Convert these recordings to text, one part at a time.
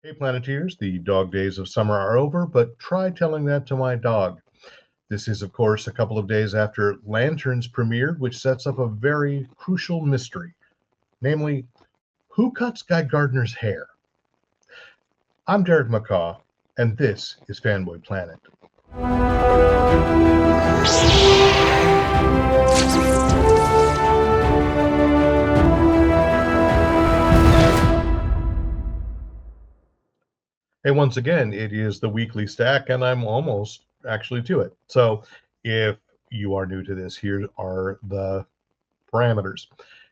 Hey, Planeteers, the dog days of summer are over, but try telling that to my dog. This is, of course, a couple of days after Lanterns premiered, which sets up a very crucial mystery, namely, who cuts Guy Gardner's hair? I'm Derek McCaw, and this is Fanboy Planet. Hey, once again, it is the weekly stack, and I'm almost actually to it. So if you are new to this, here are the parameters.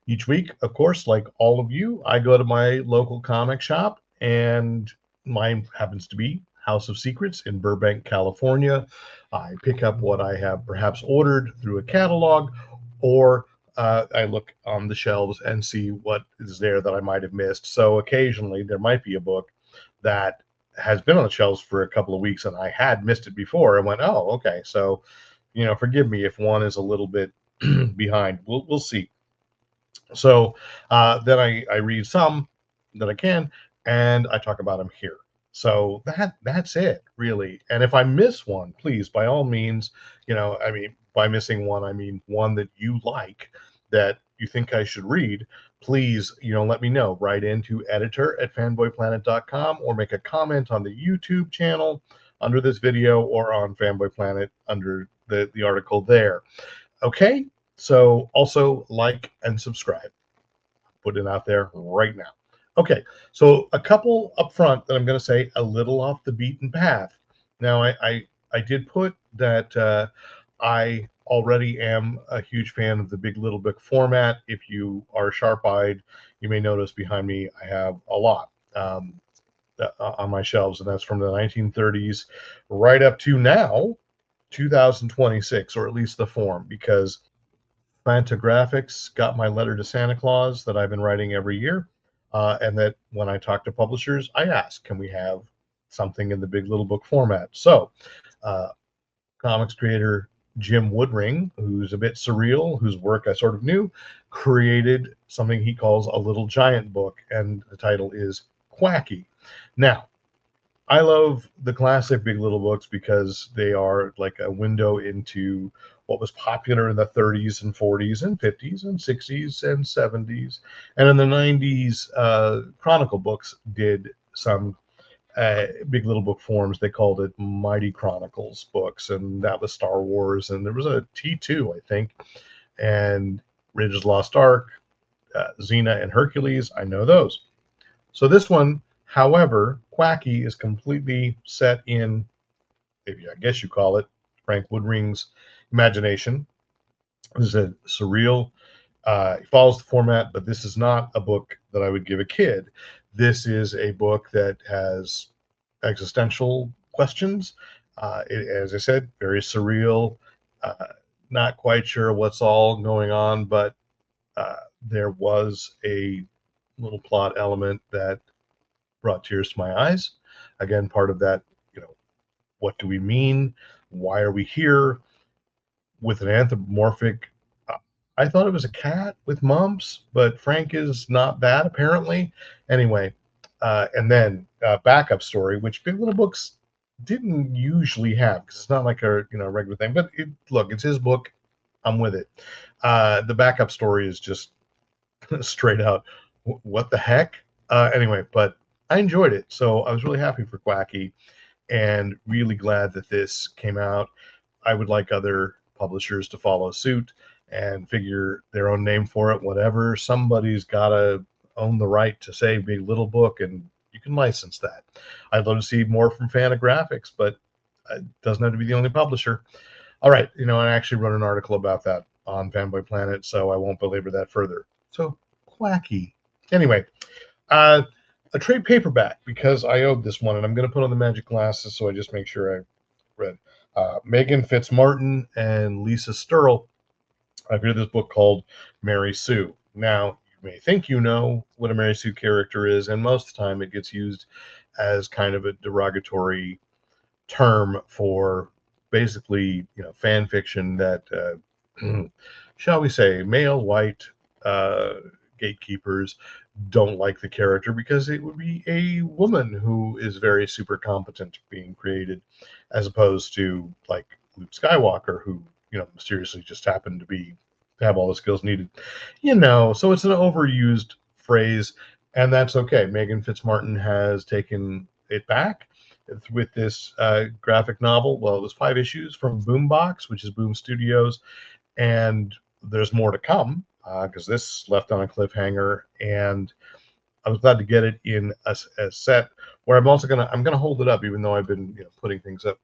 Each week, of course, like all of you, I go to my local comic shop, and mine happens to be House of Secrets in Burbank, California. I pick up what I have perhaps ordered through a catalog, or I look on the shelves and see what is there that I might have missed. So occasionally there might be a book that has been on the shelves for a couple of weeks and I had missed it before and went, oh, okay. So, forgive me if one is a little bit behind. We'll see. So then I read some that I can, and I talk about them here. So that's it, really. And if I miss one, please, by all means, by missing one, I mean one that you like that you think I should read. Please, let me know. Write into editor@fanboyplanet.com or make a comment on the YouTube channel under this video or on Fanboy Planet under the article there. Okay, so also like and subscribe. Put it out there right now. Okay, so a couple up front that I'm going to say a little off the beaten path. Now, I did put that I already am a huge fan of the Big Little Book format. If you are sharp-eyed, you may notice behind me I have a lot on my shelves, and that's from the 1930s right up to now, 2026, or at least the form, because Fantagraphics got my letter to Santa Claus that I've been writing every year, and that when I talk to publishers, I ask, can we have something in the Big Little Book format? So, uh, comics creator Jim Woodring, who's a bit surreal, whose work I sort of knew, created something he calls a little giant book, and the title is Quacky. Now, I love the classic Big Little books because they are like a window into what was popular in the 30s and 40s and 50s and 60s and 70s. And in the 90s, Chronicle Books did some Big Little Book forms. They called it Mighty Chronicles books, and that was Star Wars. And there was a T2, I think, and Raiders of the Lost Ark, Xena, and Hercules. I know those. So this one, however, Quacky is completely set in, maybe I guess you call it, Frank Woodring's imagination. This is a surreal, it follows the format, but this is not a book that I would give a kid. This is a book that has existential questions. As I said, very surreal. Uh, not quite sure what's all going on, but there was a little plot element that brought tears to my eyes. Again, part of that, what do we mean? Why are we here with an anthropomorphic? I thought it was a cat with mumps, but Frank is not that apparently. Anyway, and then backup story, which Big Little Books didn't usually have because it's not like a regular thing. But look, it's his book. I'm with it. The backup story is just straight out. What the heck? Anyway, but I enjoyed it, so I was really happy for Quacky and really glad that this came out. I would like other publishers to follow suit and figure their own name for it, whatever. Somebody's got to own the right to say Big Little Book, and you can license that. I'd love to see more from Fantagraphics, but it doesn't have to be the only publisher. All right, I actually wrote an article about that on Fanboy Planet, so I won't belabor that further. So, Quacky. Anyway, a trade paperback because I owed this one, and I'm going to put on the magic glasses so I just make sure I read. Meghan Fitzmartin and Lisa Sturl. I've read this book called Mary Sue. Now, you may think you know what a Mary Sue character is, and most of the time it gets used as kind of a derogatory term for basically, fan fiction that, shall we say, male white gatekeepers don't like the character because it would be a woman who is very super competent being created, as opposed to like Luke Skywalker, who mysteriously just happened to have all the skills needed. So it's an overused phrase, and that's okay. Meghan Fitzmartin has taken it back with this graphic novel. Well, it was 5 issues from Boombox, which is Boom Studios, and there's more to come because this left on a cliffhanger, and I was glad to get it in a set where I'm gonna hold it up, even though I've been putting things up.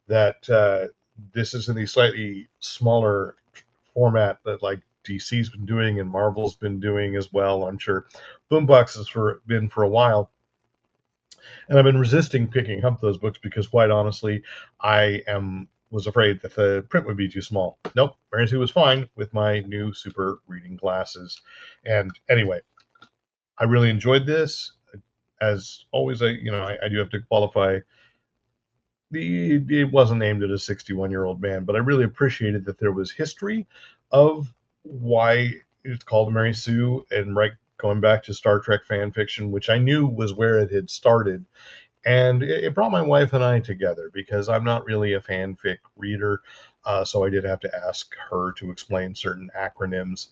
That this is in the slightly smaller format that like DC's been doing and Marvel's been doing as well. I'm sure Boombox has been for a while, and I've been resisting picking up those books because, quite honestly, was afraid that the print would be too small. Nope, Mary Sue was fine with my new super reading glasses. And anyway, I really enjoyed this. As always, I do have to qualify. It wasn't aimed at a 61-year-old man, but I really appreciated that there was history of why it's called Mary Sue, and right going back to Star Trek fan fiction, which I knew was where it had started. And it brought my wife and I together because I'm not really a fanfic reader, so I did have to ask her to explain certain acronyms,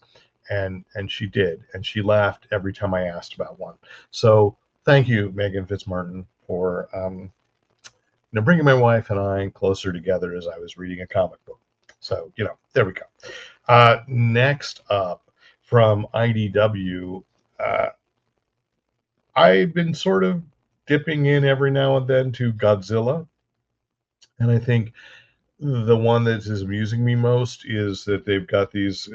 and she did, and she laughed every time I asked about one. So thank you, Meghan Fitzmartin, for bringing my wife and I closer together as I was reading a comic book. So there we go. Next up from IDW, I've been sort of dipping in every now and then to Godzilla, and I think the one that is amusing me most is that they've got these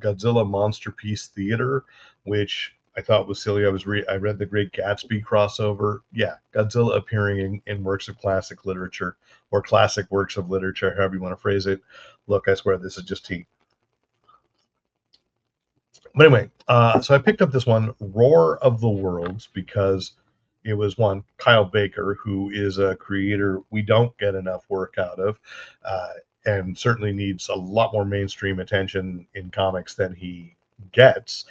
Godzilla Monster Piece Theater, which I thought was silly. I read the Great Gatsby crossover. Yeah, Godzilla appearing in works of classic literature, or classic works of literature, however you want to phrase it. Look, I swear this is just tea. But anyway, so I picked up this one, Roar of the Worlds, because it was one, Kyle Baker, who is a creator we don't get enough work out of, and certainly needs a lot more mainstream attention in comics than he gets.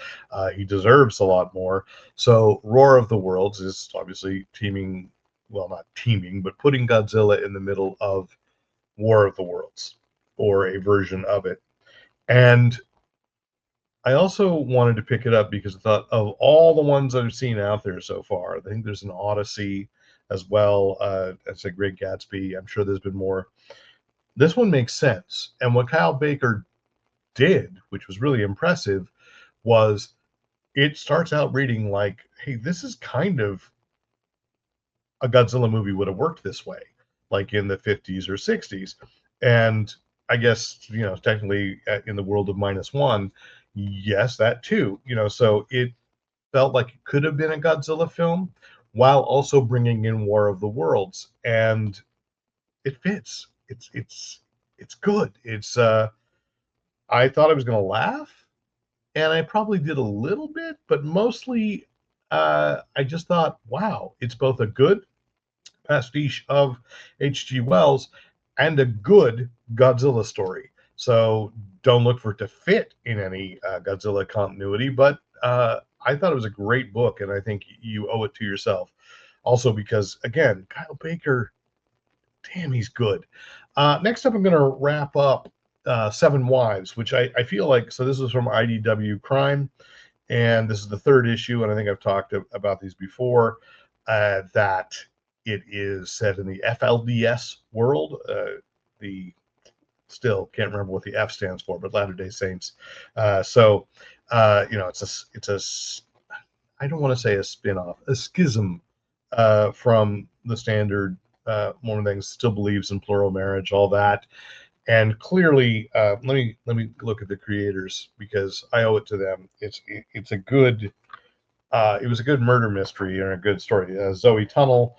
He deserves a lot more. So Roar of the Worlds is obviously not teaming, but putting Godzilla in the middle of War of the Worlds, or a version of it. And I also wanted to pick it up because I thought, of all the ones I've seen out there so far, I think there's an Odyssey as well as a Great Gatsby. I'm sure there's been more. This one makes sense. And what Kyle Baker did, which was really impressive, was it starts out reading like, hey, this is kind of a Godzilla movie would have worked this way, like in the 50s or 60s. And I guess, technically in the world of -1, yes, that too, so it felt like it could have been a Godzilla film while also bringing in War of the Worlds, and it fits. It's good. I thought I was going to laugh, and I probably did a little bit, but mostly I just thought, wow, it's both a good pastiche of H.G. Wells and a good Godzilla story. So don't look for it to fit in any Godzilla continuity, but I thought it was a great book, and I think you owe it to yourself. Also because, again, Kyle Baker, damn, he's good. Next up, I'm going to wrap up Seven Wives, which I feel like, so this is from IDW Crime, and this is the 3rd issue, and I think I've talked about these before, that it is set in the FLDS world. Still can't remember what the F stands for, but Latter-day Saints. It's a I don't want to say a spin-off, a schism from the standard Mormon things. Still believes in plural marriage, all that. And clearly, let me look at the creators because I owe it to them. It's a good. It was a good murder mystery and a good story. Zoe Tunnell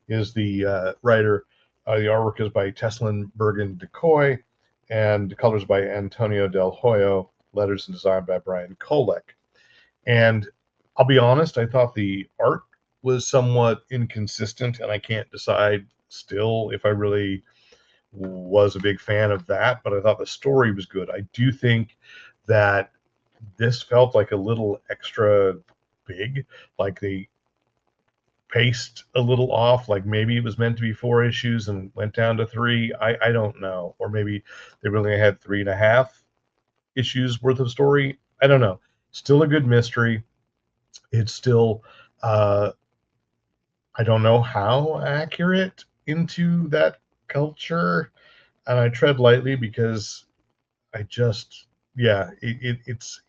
is the writer. The artwork is by Teslin Bergen Decoy, and the colors by Antonio Del Hoyo. Letters and design by Brian Kolek. And I'll be honest, I thought the art was somewhat inconsistent, and I can't decide still if I really was a big fan of that, but I thought the story was good. I do think that this felt like a little extra big, like they paced a little off, like maybe it was meant to be 4 issues and went down to 3. I don't know. Or maybe they really had 3.5 issues worth of story. I don't know. Still a good mystery. It's still I don't know how accurate into that culture, and I tread lightly because I just, yeah, it's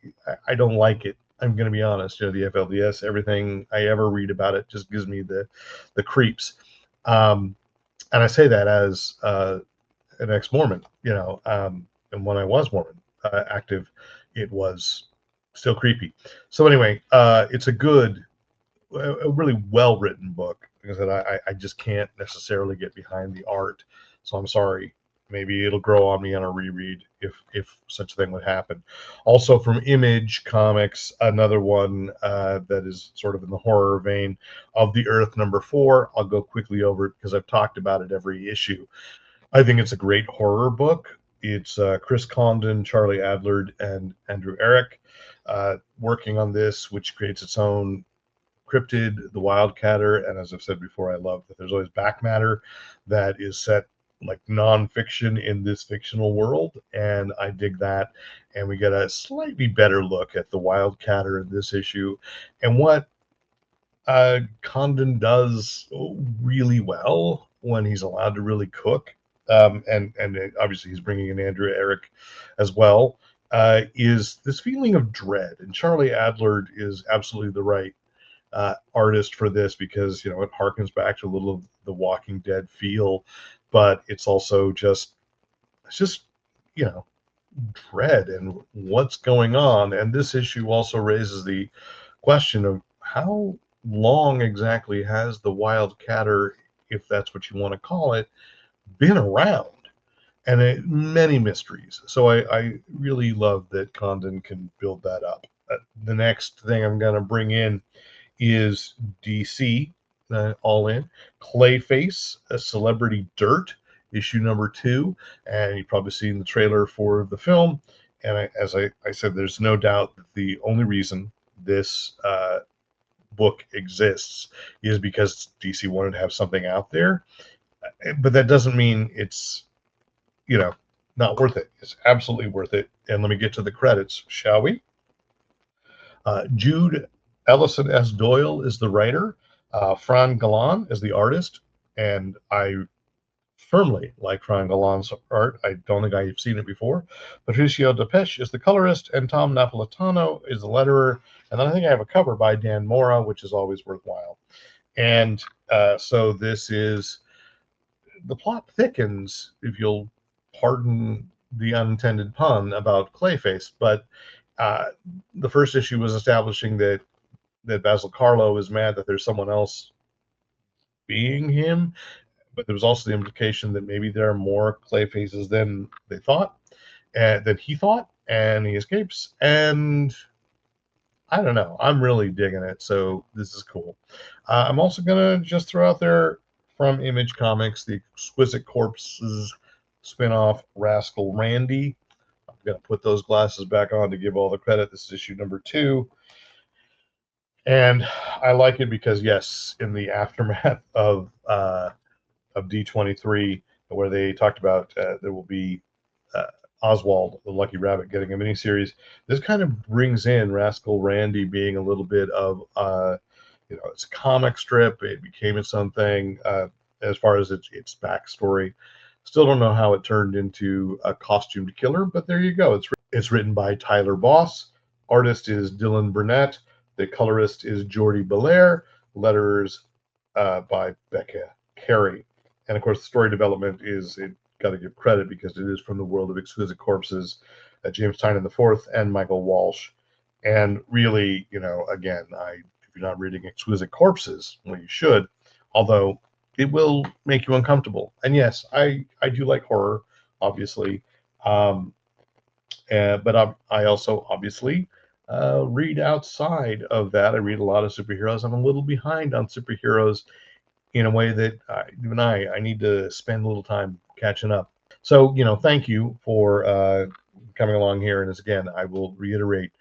I don't like it. I'm going to be honest. You know, the FLDS, everything I ever read about it just gives me the creeps. Um, and I say that as an ex-Mormon, you know, and when I was Mormon active, it was still creepy. So anyway, it's a really well written book. Like I said, I just can't necessarily get behind the art, so I'm sorry. Maybe it'll grow on me on a reread if such a thing would happen. Also from Image Comics, another one that is sort of in the horror vein, Of the Earth #4. I'll go quickly over it because I've talked about it every issue. I think it's a great horror book. It's Chris Condon, Charlie Adlard, and Andrew Eric working on this, which creates its own cryptid, the Wildcatter, and as I've said before, I love that there's always back matter that is set like nonfiction in this fictional world, and I dig that. And we get a slightly better look at the Wildcatter in this issue, and what Condon does really well when he's allowed to really cook. And obviously he's bringing in Andrew Eric as well. Is this feeling of dread, and Charlie Adlard is absolutely the right artist for this because it harkens back to a little of the Walking Dead feel, but it's just you know dread and what's going on. And this issue also raises the question of how long exactly has the Wildcatter, if that's what you want to call it, been around, and many mysteries. So I really love that Condon can build that up. The next thing I'm going to bring in is DC, all in Clayface, a Celebrity Dirt, issue #2, and you've probably seen the trailer for the film. And as I said, there's no doubt that the only reason this book exists is because DC wanted to have something out there. But that doesn't mean it's not worth it. It's absolutely worth it. And let me get to the credits, shall we? Jude Ellison S. Doyle is the writer. Fran Galan is the artist, and I firmly like Fran Galan's art. I don't think I've seen it before. Patricio Depeche is the colorist, and Tom Napolitano is the letterer. And then I think I have a cover by Dan Mora, which is always worthwhile. And so this is the plot thickens, if you'll pardon the unintended pun about Clayface, but uh, the first issue was establishing that Basil Karlo is mad that there's someone else being him, but there was also the implication that maybe there are more Clayfaces than they thought, than he thought, and he escapes. And I don't know, I'm really digging it, so this is cool. I'm also gonna just throw out there from Image Comics the Exquisite Corpses spinoff, Rascal Randy. I'm gonna put those glasses back on to give all the credit. This is issue #2. And I like it because, yes, in the aftermath of D23, where they talked about there will be uh, Oswald the Lucky Rabbit getting a miniseries, this kind of brings in Rascal Randy being a little bit of it's a comic strip. It became its own thing as far as its backstory. Still don't know how it turned into a costumed killer, but there you go. It's written by Tyler Boss. Artist is Dylan Burnett. The colorist is Jordi Belair. Letterers by Becca Carey. And of course, the story development is, it got to give credit because it is from the world of Exquisite Corpses, James Tynion IV and Michael Walsh. And really, again, if you're not reading Exquisite Corpses, well, you should, although it will make you uncomfortable. And yes, I do like horror, obviously. But I also obviously read outside of that. I read a lot of superheroes. I'm a little behind on superheroes in a way that even I need to spend a little time catching up. So, thank you for coming along here. And as again, I will reiterate,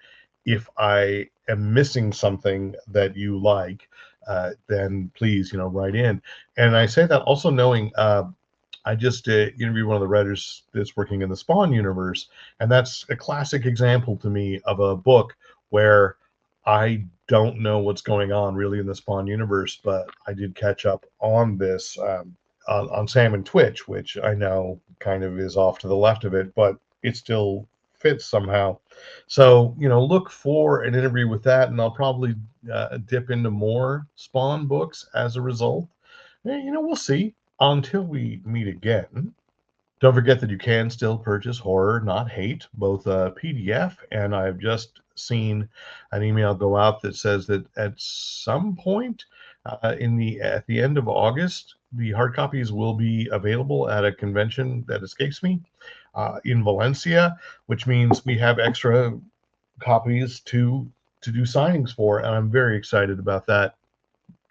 if I am missing something that you like, then please, write in. And I say that also knowing I just interviewed one of the writers that's working in the Spawn universe, and that's a classic example to me of a book where I don't know what's going on really in the Spawn universe, but I did catch up on this on Sam and Twitch, which I know kind of is off to the left of it, but it still fits somehow. So, look for an interview with that, and I'll probably dip into more Spawn books as a result. We'll see. Until we meet again, don't forget that you can still purchase Horror Not Hate, both PDF, and I've just seen an email go out that says that at some point at the end of August, the hard copies will be available at a convention that escapes me in Valencia, which means we have extra copies to do signings for, and I'm very excited about that.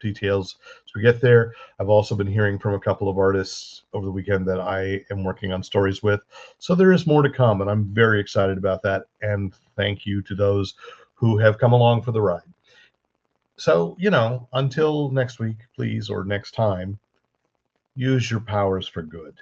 Details as we get there. I've also been hearing from a couple of artists over the weekend that I am working on stories with. So there is more to come, and I'm very excited about that. And thank you to those who have come along for the ride. So, until next week, please, or next time, use your powers for good.